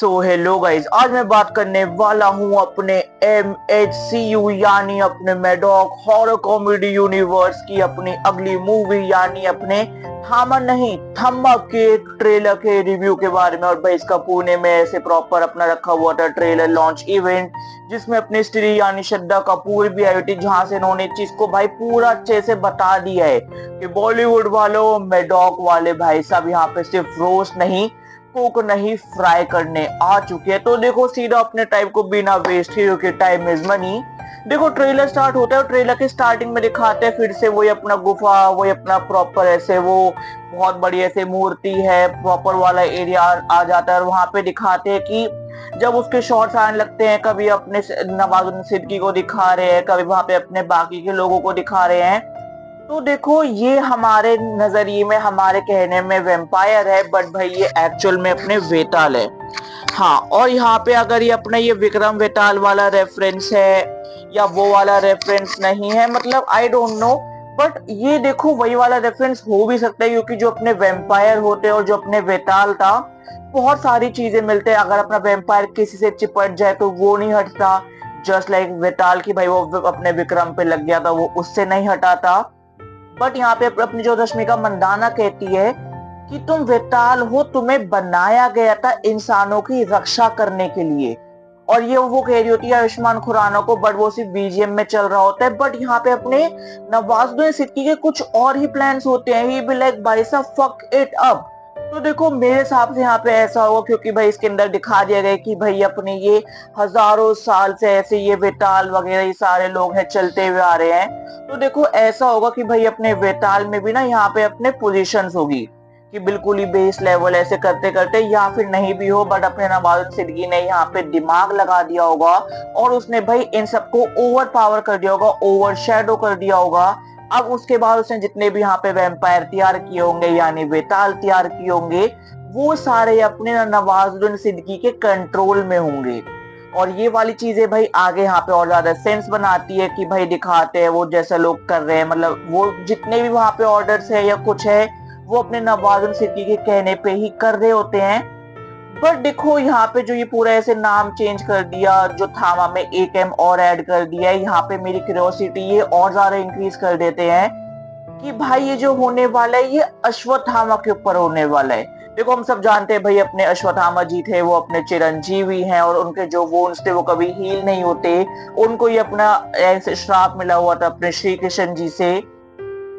So hello guys, आज मैं बात करने वाला हूँ अपने MHCU यानी अपने मैडॉक हॉरर कॉमेडी यूनिवर्स की अपनी अगली मूवी यानी अपने थामा नहीं थम्मा के ट्रेलर के रिव्यू के बारे में। और भाई इसका पुणे में ऐसे प्रॉपर अपना रखा हुआ था ट्रेलर लॉन्च इवेंट, जिसमें अपनी स्त्री यानी श्रद्धा कपूर भी आई थी, जहां से इन्होंने चीज को भाई पूरा अच्छे से बता दिया है कि बॉलीवुड वालों मैडॉक वाले भाई साहब यहाँ पे सिर्फ रोस्ट नहीं कुक नहीं फ्राई करने आ चुके हैं। तो देखो सीधा अपने टाइम को बिना वेस्ट किए, क्योंकि टाइम इज मनी। देखो ट्रेलर स्टार्ट होता है और ट्रेलर के स्टार्टिंग में दिखाते हैं फिर से वही अपना गुफा, वही अपना प्रॉपर ऐसे वो बहुत बड़ी ऐसे मूर्ति है, प्रॉपर वाला एरिया आ जाता है। और वहां पे दिखाते हैं कि जब उसके शॉट्स आने लगते हैं, कभी अपने नवाजुद्दीन सिद्दीकी को दिखा रहे हैं, कभी वहां पे अपने बाकी के लोगों को दिखा रहे हैं। तो देखो ये हमारे नजरिए में, हमारे कहने में वेम्पायर है, बट भाई ये एक्चुअल में अपने वेताल है। हाँ, और यहाँ पे अगर ये अपना ये विक्रम वेताल वाला रेफरेंस है या वो वाला रेफरेंस नहीं है, मतलब आई डोंट नो, बट ये देखो वही वाला रेफरेंस हो भी सकता है, क्योंकि जो अपने वेम्पायर होते हैं और जो अपने वेताल था, बहुत सारी चीजें मिलते हैं। अगर अपना वेम्पायर किसी से चिपट जाए तो वो नहीं हटता, जस्ट लाइक वेताल की भाई वो अपने विक्रम पे लग गया था, वो उससे नहीं हटा था। बट यहाँ पे अपनी जो रश्मिका मंदाना कहती है कि तुम वेताल हो, तुम्हें बनाया गया था इंसानों की रक्षा करने के लिए। और ये वो कह रही होती है आयुष्मान खुराना को, बट वो सिर्फ बीजीएम में चल रहा होता है। बट यहाँ पे अपने नवाजुद्दीन सिद्दीकी के कुछ और ही प्लान्स होते हैं। ही बी लाइक भाई साहब फक इट अप। तो देखो मेरे हिसाब से यहाँ पे ऐसा होगा, क्योंकि भाई इसके अंदर दिखा दिया गया कि भाई अपने ये हजारों साल से ऐसे ये वेताल वगैरह ये सारे लोग हैं चलते हुए आ रहे हैं। तो देखो ऐसा होगा कि भाई अपने वेताल में भी ना यहाँ पे अपने पोजीशंस होगी कि बिल्कुल ही बेस लेवल ऐसे करते करते, या फिर नहीं भी हो, बट अपने नवाजुद्दीन सिद्दीकी ने यहाँ पे दिमाग लगा दिया होगा और उसने भाई इन सबको ओवर पावर कर दिया होगा, ओवर शेडो कर दिया होगा। अब उसके बाद उसने जितने भी यहाँ पे वैम्पायर तैयार किए होंगे यानी वेताल तैयार किए होंगे, वो सारे अपने नवाजुद्दीन सिद्दीकी के कंट्रोल में होंगे। और ये वाली चीजें भाई आगे यहाँ पे और ज्यादा सेंस बनाती है कि भाई दिखाते हैं वो जैसा लोग कर रहे हैं, मतलब वो जितने भी वहां पे ऑर्डर्स है या कुछ है, वो अपने नवाजुद्दीन सिद्दीकी के कहने पे ही कर रहे होते हैं। बट देखो यहाँ पे जो ये पूरा ऐसे नाम चेंज कर दिया, जो थामा में एक एम और ऐड कर दिया है, यहाँ पे मेरी क्यूरियोसिटी ये और ज्यादा इंक्रीज कर देते हैं कि भाई ये जो होने वाला है ये अश्वत्थामा के ऊपर होने वाला है। देखो हम सब जानते हैं भाई अपने अश्वत्थामा जी थे वो अपने चिरंजीवी हैं, और उनके जो वोन्स थे वो कभी हील नहीं होते। उनको ये अपना ऐसे श्राप मिला हुआ था अपने श्री कृष्ण जी से,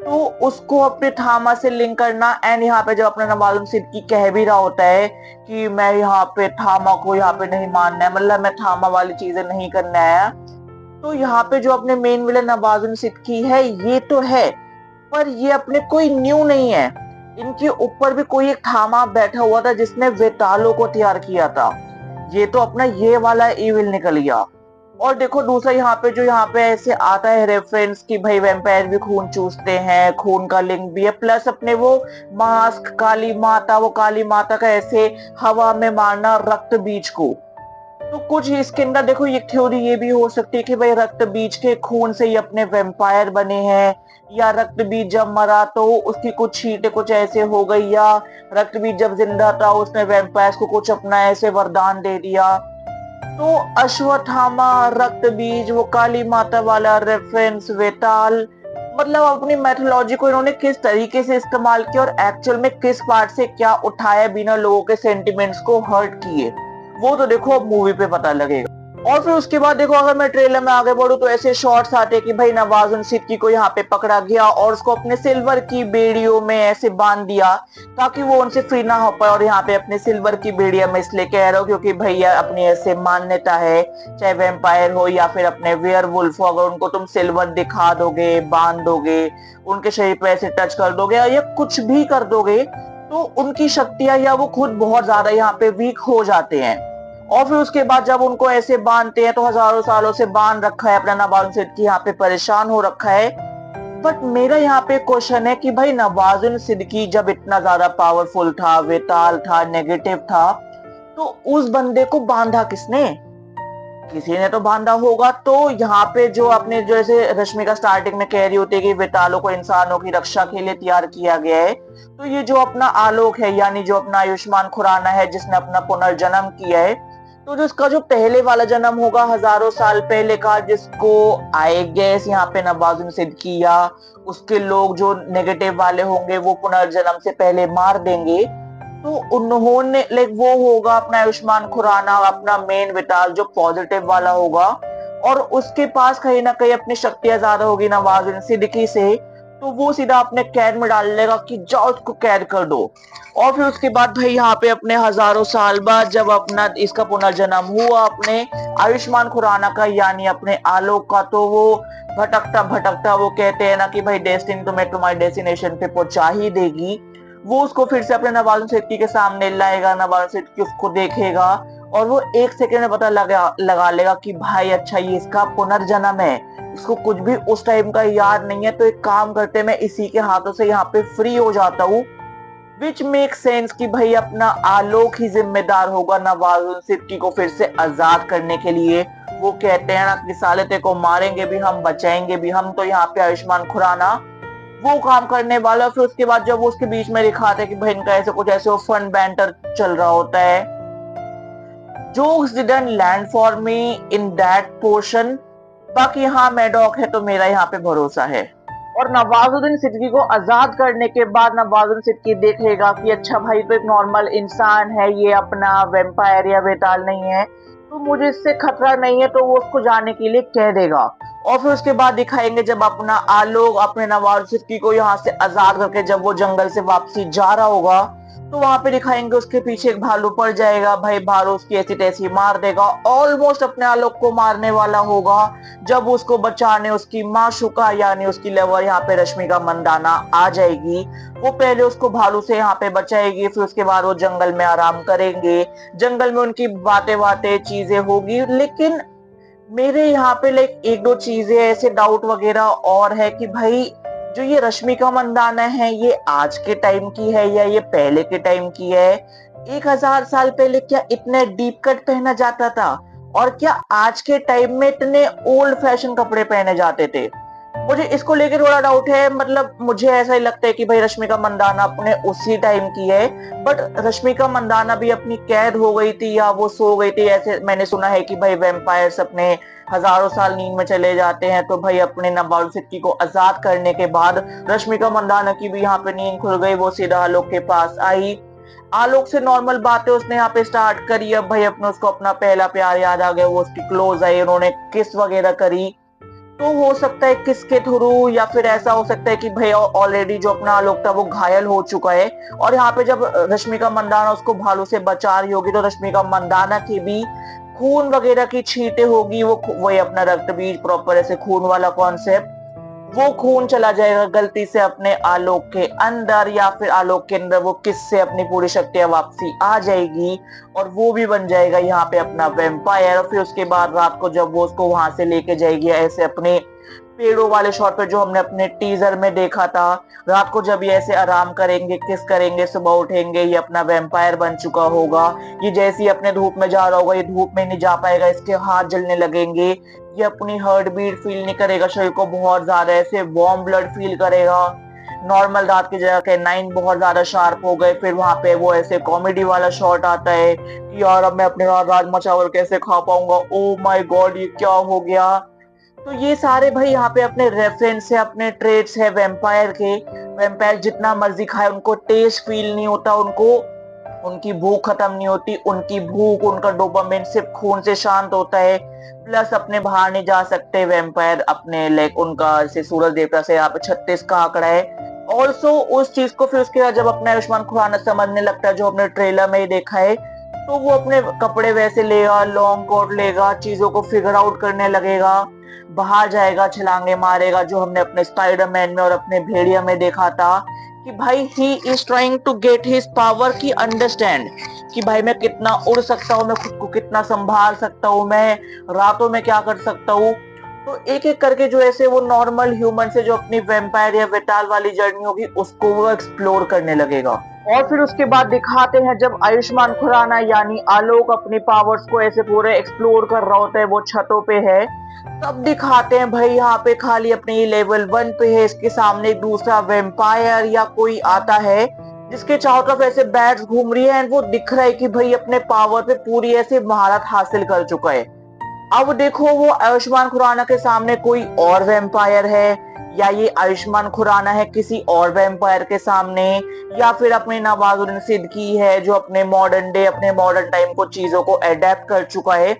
तो उसको अपने थामा से लिंक करना। एंड यहाँ पे जब अपना नवाजुद्दीन सिद्दीकी कह भी रहा होता है कि मैं यहाँ पे थामा को यहाँ पे नहीं मानना है, मतलब मैं थामा वाली चीजें नहीं करना है, तो यहाँ पे जो अपने मेन विलन नवाजुद्दीन सिद्दीकी है ये तो है, पर ये अपने कोई न्यू नहीं है। इनके ऊपर भी कोई एक थामा बैठा हुआ था जिसने वेतालों को तैयार किया था। ये तो अपना ये वाला इविल निकल गया। और देखो दूसरा यहाँ पे जो यहाँ पे ऐसे आता है रेफरेंस कि भाई वैम्पायर भी खून चूसते हैं, खून का लिंक भी है, प्लस अपने वो मास्क काली माता, वो काली माता का ऐसे हवा में मारना रक्त बीज को। तो कुछ इसके अंदर देखो ये थ्योरी ये भी हो सकती है कि भाई रक्त बीज के खून से ही अपने वैम्पायर बने हैं, या रक्त बीज जब मरा तो उसकी कुछ छींटे कुछ ऐसे हो गई, या रक्त बीज जब जिंदा था उसने वैम्पायर्स को कुछ अपना ऐसे वरदान दे दिया। तो अश्वत्थामा, रक्त बीज, वो काली माता वाला रेफरेंस, वेताल, मतलब अपनी मैथोलॉजी को इन्होंने किस तरीके से इस्तेमाल किया और एक्चुअल में किस पार्ट से क्या उठाया बिना लोगों के सेंटिमेंट्स को हर्ट किए, वो तो देखो अब मूवी पे पता लगेगा। और फिर उसके बाद देखो अगर मैं ट्रेलर में आगे बढ़ूं तो ऐसे शॉट्स आते कि भाई नवाजुद्दीन सिद्दीकी को यहाँ पे पकड़ा गया और उसको अपने सिल्वर की बेड़ियों में ऐसे बांध दिया ताकि वो उनसे फ्री ना हो पाए। और यहाँ पे अपने सिल्वर की बेड़िया में इसलिए कह रहा हूँ क्योंकि भैया अपनी ऐसे मान्यता है, चाहे वेम्पायर हो या फिर अपने वेयरवुल्फ हो, अगर उनको तुम सिल्वर दिखा दोगे, बांध दोगे, उनके शरीर पे ऐसे टच कर दोगे या कुछ भी कर दोगे, तो उनकी शक्तियां या वो खुद बहुत ज्यादा यहाँ पे वीक हो जाते हैं। और फिर उसके बाद जब उनको ऐसे बांधते हैं तो हजारों सालों से बांध रखा है अपना नवाजुद्दीन सिद्दीकी, यहाँ पे परेशान हो रखा है। बट मेरा यहाँ पे क्वेश्चन है कि भाई नवाजुद्दीन सिद्दीकी जब इतना ज्यादा पावरफुल था, वेताल था, नेगेटिव था, तो उस बंदे को बांधा किसने? किसी ने तो बांधा होगा। तो यहाँ पे जो आपने जैसे रश्मिका स्टार्टिंग में कह रही होती है कि वेतालों को इंसानों की रक्षा के लिए तैयार किया गया है, तो ये जो अपना आलोक है यानी जो अपना आयुष्मान खुराना है जिसने अपना पुनर्जन्म किया है, तो जो उसका जो पहले वाला जन्म होगा हजारों साल पहले का, जिसको आई गेस यहाँ पे नवाजुद्दीन सिद्दीकी या उसके लोग जो नेगेटिव वाले होंगे वो पुनर्जन्म से पहले मार देंगे, तो उन्होंने लाइक वो होगा अपना आयुष्मान खुराना, अपना मेन विटाल जो पॉजिटिव वाला होगा, और उसके पास कहीं ना कहीं अपनी शक्तियां ज्यादा होगी नवाजुद्दीन सिद्दीकी से, तो वो सीधा अपने कैद में डाल लेगा कि जाओ उसको कैद कर दो। और फिर उसके बाद भाई यहाँ पे अपने हजारों साल बाद जब अपना इसका पुनर्जन्म हुआ अपने आयुष्मान खुराना का यानी अपने आलोक का, तो वो भटकता भटकता वो कहते हैं ना कि भाई डेस्टिनी तुम्हें तुम्हारे डेस्टिनेशन पे पहुंचा ही देगी, वो उसको फिर से अपने नवाजुद्दीन सिद्दीकी के सामने लाएगा, नवाजुद्दीन सिद्दीकी उसको देखेगा और वो एक सेकंड में पता लगा लेगा कि भाई अच्छा ये इसका पुनर्जन्म है, इसको कुछ भी उस टाइम का याद नहीं है, तो एक काम करते मैं इसी के हाथों से यहाँ पे फ्री हो जाता हूँ। विच मेक सेंस कि भाई अपना आलोक ही जिम्मेदार होगा नवाजुद्दीन सिद्दीकी को फिर से आजाद करने के लिए। वो कहते हैं ना कि साले तेरे को मारेंगे भी हम, बचाएंगे भी हम, तो यहाँ पे आयुष्मान खुराना वो काम करने वाला। फिर उसके बाद जब वो उसके बीच में दिखाते हैं कि भाई इनका ऐसे कुछ ऐसे फन बैंटर चल रहा होता है, jokes didn't land for me in that portion. बाकी हाँ मैडॉक है तो मेरा यहाँ पे भरोसा है। और नवाजुद्दीन सिद्दीकी को आजाद करने के बाद नवाजुद्दीन सिद्दीकी देखेगा कि अच्छा भाई तो एक नॉर्मल इंसान है, ये अपना वेम्पायर या वेताल नहीं है, तो मुझे इससे खतरा नहीं है, तो वो उसको जाने के लिए कह देगा। और फिर उसके बाद दिखाएंगे जब अपना आलोक अपने नवाजुद्दीन सिद्दीकी को यहाँ से आजाद करके जब वो जंगल से वापसी जा रहा होगा, तो वहां पे दिखाएंगे उसके पीछे एक भालू पड़ जाएगा, भाई भालू उसकी ऐसी तैसी मार देगा, ऑलमोस्ट अपने आलोक को मारने वाला होगा। जब उसको बचाने उसकी माशुका यानी उसकी लवर यहाँ पे रश्मिका मंदाना आ जाएगी, वो पहले उसको भालू से यहाँ पे बचाएगी, फिर उसके बाद वो जंगल में आराम करेंगे, जंगल में उनकी बातें बातें चीजें होगी। लेकिन मेरे यहाँ पे लाइक एक दो चीजें ऐसे डाउट वगैरह और है कि भाई जो ये रश्मिका मंदाना है ये आज के टाइम की है या ये पहले के टाइम की है? 1000 साल पहले क्या इतने डीप कट पहना जाता था? और क्या आज के टाइम में इतने ओल्ड फैशन कपड़े पहने जाते थे? मुझे इसको लेकर थोड़ा डाउट है। मतलब मुझे ऐसा ही लगता है कि भाई रश्मिका मंदाना अपने उसी टाइम की है, बट रश्मिका मंदाना भी अपनी कैद हो गई थी या वो सो गई थी, ऐसे मैंने सुना है कि भाई वैम्पायर्स अपने हजारों साल नींद में चले जाते हैं, तो भाई अपने नवाजुद्दीन सिद्दीकी को आजाद करने के बाद रश्मिका मंदाना की भी यहाँ पे नींद खुल गई, वो सीधा आलोक के पास आई, आलोक से नॉर्मल बातें उसने यहाँ पे स्टार्ट करी। अब भाई अपने उसको अपना पहला प्यार याद आ गया, वो उसकी क्लोज आई, उन्होंने किस वगैरह करी। तो हो सकता है किसके थ्रू, या फिर ऐसा हो सकता है कि भाई ऑलरेडी जो अपना आलोक था वो घायल हो चुका है, और यहाँ पे जब रश्मिका मंदाना उसको भालू से बचा रही होगी तो रश्मिका मंदाना की भी खून वगैरह की छींटे होगी, वो वही अपना रक्त बीज प्रॉपर ऐसे खून वाला कॉन्सेप्ट, वो खून चला जाएगा गलती से अपने आलोक के अंदर, या फिर आलोक के अंदर वो किससे अपनी पूरी शक्तियां वापसी आ जाएगी और वो भी बन जाएगा यहाँ पे अपना वेम्पायर। और फिर उसके बाद रात को जब वो उसको वहां से लेके जाएगी ऐसे अपने पेड़ों वाले शॉट पे जो हमने अपने टीजर में देखा था, रात को जब ये ऐसे आराम करेंगे किस करेंगे सुबह उठेंगे ये अपना वेम्पायर बन चुका होगा। ये जैसे ही अपने धूप में जा रहा होगा, ये धूप में नहीं जा पाएगा, इसके हाथ जलने लगेंगे, ये अपनी हार्ट बीट फील नहीं करेगा, शरीर को बहुत ज्यादा ऐसे वार्म ब्लड फील करेगा। नॉर्मल रात की जगह के 9 बहुत ज्यादा शार्प हो गए। फिर वहां पे वो ऐसे कॉमेडी वाला शॉट आता है कि यार अब मैं अपने रात राजमा चावल कैसे खा पाऊंगा, ओ माय गॉड ये क्या हो गया। तो ये सारे भाई यहाँ पे अपने रेफरेंस है, अपने ट्रेड्स है वेम्पायर के। वेम्पायर जितना मर्जी खाए उनको टेस्ट फील नहीं होता, उनको उनकी भूख खत्म नहीं होती, उनकी भूख उनका डोपामिन सिर्फ खून से शांत होता है। प्लस अपने बाहर नहीं जा सकते वेम्पायर अपने लाइक उनका जैसे सूरज देवता से यहाँ पे 36 का आंकड़ा है। ऑल्सो उस चीज को फिर उसके बाद जब अपना आयुष्मान खुराना समझने लगता है जो हमने ट्रेलर में ही देखा है, तो वो अपने कपड़े वैसे लेगा, लॉन्ग कोट लेगा, चीजों को फिगर आउट करने लगेगा, बाहर जाएगा, छलांगे मारेगा, जो हमने अपने स्पाइडरमैन में और अपने भेड़िया में देखा था कि भाई he is trying to get his power की अंडरस्टैंड कि भाई मैं कितना उड़ सकता हूँ, मैं खुद को कितना संभाल सकता हूँ, मैं रातों में क्या कर सकता हूँ। तो एक एक करके जो ऐसे वो नॉर्मल ह्यूमन से जो अपनी वेम्पायर या वेताल वाली जर्नी होगी उसको वो एक्सप्लोर करने लगेगा। और फिर उसके बाद दिखाते हैं जब आयुष्मान खुराना यानी आलोक अपनी पावर्स को ऐसे पूरे एक्सप्लोर कर रहा होता है, वो छतों पे है, तब दिखाते हैं भाई यहाँ पे खाली अपने लेवल 1 पे है, इसके सामने एक दूसरा वेम्पायर या कोई आता है जिसके चारों तरफ ऐसे बैट्स घूम रही है एंड वो दिख रहा है कि भाई अपने पावर पे पूरी ऐसे महारत हासिल कर चुका है। अब देखो वो आयुष्मान खुराना के सामने कोई और वैम्पायर है या ये आयुष्मान खुराना है किसी और वैम्पायर के सामने, या फिर अपने नवाजुद्दीन सिद्दीकी है जो अपने मॉडर्न डे अपने मॉडर्न टाइम को चीजों को अडेप्ट कर चुका है।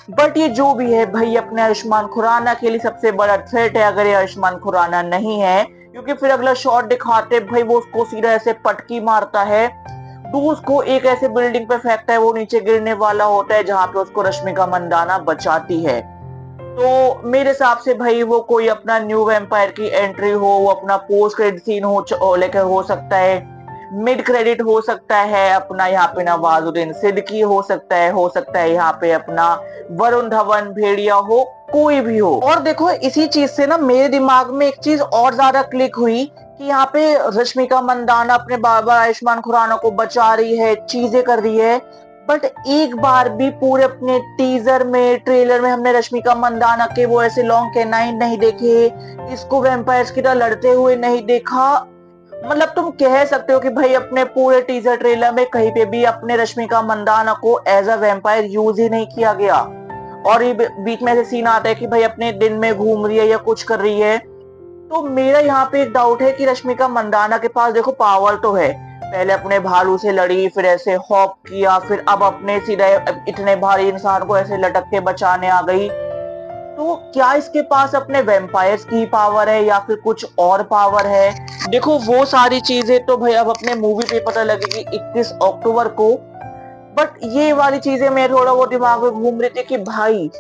बट ये जो भी है भाई अपने आयुष्मान खुराना के लिए सबसे बड़ा थ्रेट है अगर ये आयुष्मान खुराना नहीं है, क्योंकि फिर अगला शॉट दिखाते भाई वो उसको सीधा ऐसे पटकी मारता है, तो उसको एक ऐसे बिल्डिंग पे फेंकता है, वो नीचे गिरने वाला होता है जहां पे उसको रश्मिका मंदाना बचाती है। तो मेरे हिसाब से भाई वो कोई अपना न्यू वैम्पायर की एंट्री हो, वो अपना पोस्ट क्रेडिट सीन लेकर हो सकता है, मिड क्रेडिट हो सकता है, अपना यहाँ पे नवाजुद्दीन सिद्दीकी हो सकता है यहाँ पे अपना वरुण धवन भेड़िया हो, कोई भी हो। और देखो इसी चीज से ना मेरे दिमाग में एक चीज और ज्यादा क्लिक हुई कि यहाँ पे रश्मिका मंदाना अपने बार बार आयुष्मान खुराना को बचा रही है, चीजें कर रही है, बट एक बार भी पूरे अपने टीजर में ट्रेलर में हमने रश्मिका मंदाना के वो ऐसे लॉन्ग कैनाइन नहीं देखे, इसको वैम्पायर्स की तरह लड़ते हुए नहीं देखा। मतलब तुम कह सकते हो कि भाई अपने पूरे टीजर ट्रेलर में कहीं पे भी अपने रश्मिका मंदाना को एज अ वैम्पायर यूज ही नहीं किया गया, और ये बीच में ऐसे सीन आता है कि भाई अपने दिन में घूम रही है या कुछ कर रही है। तो मेरा यहाँ पे एक डाउट है कि रश्मिका मंदाना के पास देखो पावर तो है, पहले अपने भालू से लड़ी, फिर ऐसे हॉप किया, फिर अब अपने सीधे इतने भारी इंसान को ऐसे लटक के बचाने आ गई। तो क्या इसके पास अपने वैम्पायर्स की पावर है या फिर कुछ और पावर है? देखो वो सारी चीजें तो भाई अब अपने मूवी पे पता लगेगी 21 अक्टूबर को। बट ये वाली चीजें मेरे थोड़ा वो दिमाग में घूम रही थी कि भाई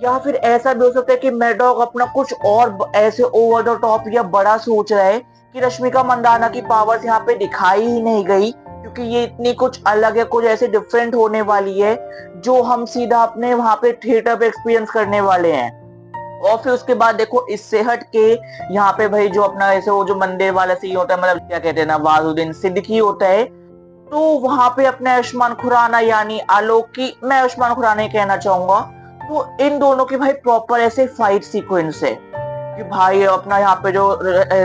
या फिर ऐसा भी हो सकता है कि मैडॉक अपना कुछ और ऐसे ओवर द टॉप या बड़ा सोच रहा है कि रश्मिका मंदाना की पावर्स यहाँ पे दिखाई ही नहीं गई, क्योंकि ये इतनी कुछ अलग है, कुछ ऐसे डिफरेंट होने वाली है जो हम सीधा अपने वहां पे थिएटर पे एक्सपीरियंस करने वाले हैं। और फिर उसके बाद देखो इससे हट के यहाँ पे भाई जो अपना ऐसे वो जो मंदिर वाला सीन होता है, मतलब क्या कहते हैं ना, नवाजुद्दीन सिद्दीकी होता है, तो वहां पे अपने आयुष्मान खुराना यानी आलोक की, मैं आयुष्मान खुराना ही कहना चाहूंगा, तो इन दोनों की भाई प्रॉपर ऐसे फाइट सीक्वेंस है कि भाई अपना यहाँ पे जो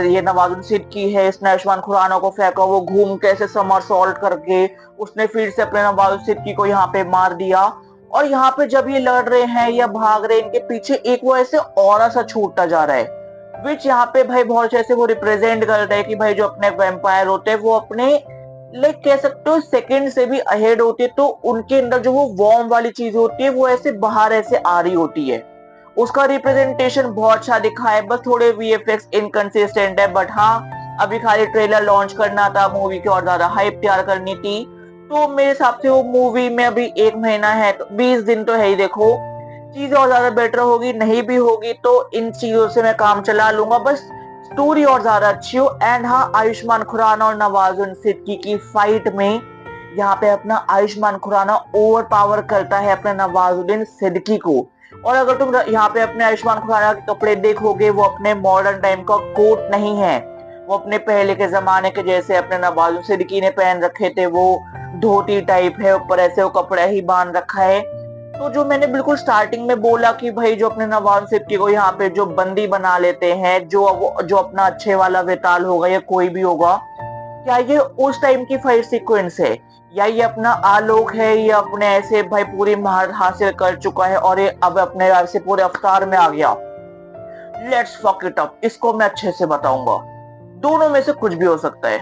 ये नवाजुद्दीन सिद्दीकी है इसने आयुष्मान खुराना को फेंका, वो घूम के ऐसे समरसॉल्ट करके उसने फिर से अपने नवाजुद्दीन सिद्दीकी को यहाँ पे मार दिया। और यहाँ पे जब ये लड़ रहे हैं या भाग रहे हैं, इनके पीछे एक वो ऐसे ऑरा सा छूटता जा रहा है, विच यहाँ पे भाई बहुत ऐसे वो रिप्रेजेंट करता है कि भाई जो अपने वैम्पायर होते हैं वो अपने लाइक कह सकते हो सेकंड से भी अहेड होती है, तो उनके अंदर जो वो वार्म वाली चीज होती है वो ऐसे बाहर ऐसे आ रही होती है। उसका रिप्रेजेंटेशन बहुत अच्छा दिखा है, बस थोड़े वीएफएक्स इनकंसिस्टेंट है, बट हाँ अभी खाली ट्रेलर लॉन्च करना था, मूवी की और ज्यादा हाइप तैयार करनी थी, तो मेरे हिसाब से वो मूवी में अभी 1 महीना है, तो 20 दिन तो है ही, देखो चीजें और ज्यादा बेटर होगी, नहीं भी होगी तो इन चीजों से मैं काम चला लूंगा, बस स्टोरी और ज्यादा अच्छी हो। एंड हाँ आयुष्मान खुराना और नवाजुद्दीन सिद्दीकी की फाइट में यहाँ पे अपना आयुष्मान खुराना ओवर पावर करता है अपने नवाजुद्दीन सिद्दीकी को। और अगर तुम यहाँ पे अपने आयुष्मान खुराना के कपड़े देखोगे, वो अपने मॉडर्न टाइम का कोट नहीं है, वो अपने पहले के जमाने के जैसे अपने नवाजुद्दीन सिद्दीकी ने पहन रखे थे, वो धोती टाइप है, ऊपर ऐसे वो कपड़ा ही बांध रखा है। तो जो मैंने बिल्कुल स्टार्टिंग में बोला कि भाई जो अपने नवाजुद्दीन सिद्दीकी को यहाँ पे जो बंदी बना लेते हैं, जो अपना अच्छे वाला वेताल होगा या कोई भी होगा, क्या ये उस टाइम की फाइट सीक्वेंस है या ये अपना आलोक है, ये अपने ऐसे भाई पूरी महारत हासिल कर चुका है और ये अब अपने ऐसे पूरे अवतार में आ गया? लेट्स फक इट अप, इसको मैं अच्छे से बताऊंगा, दोनों में से कुछ भी हो सकता है।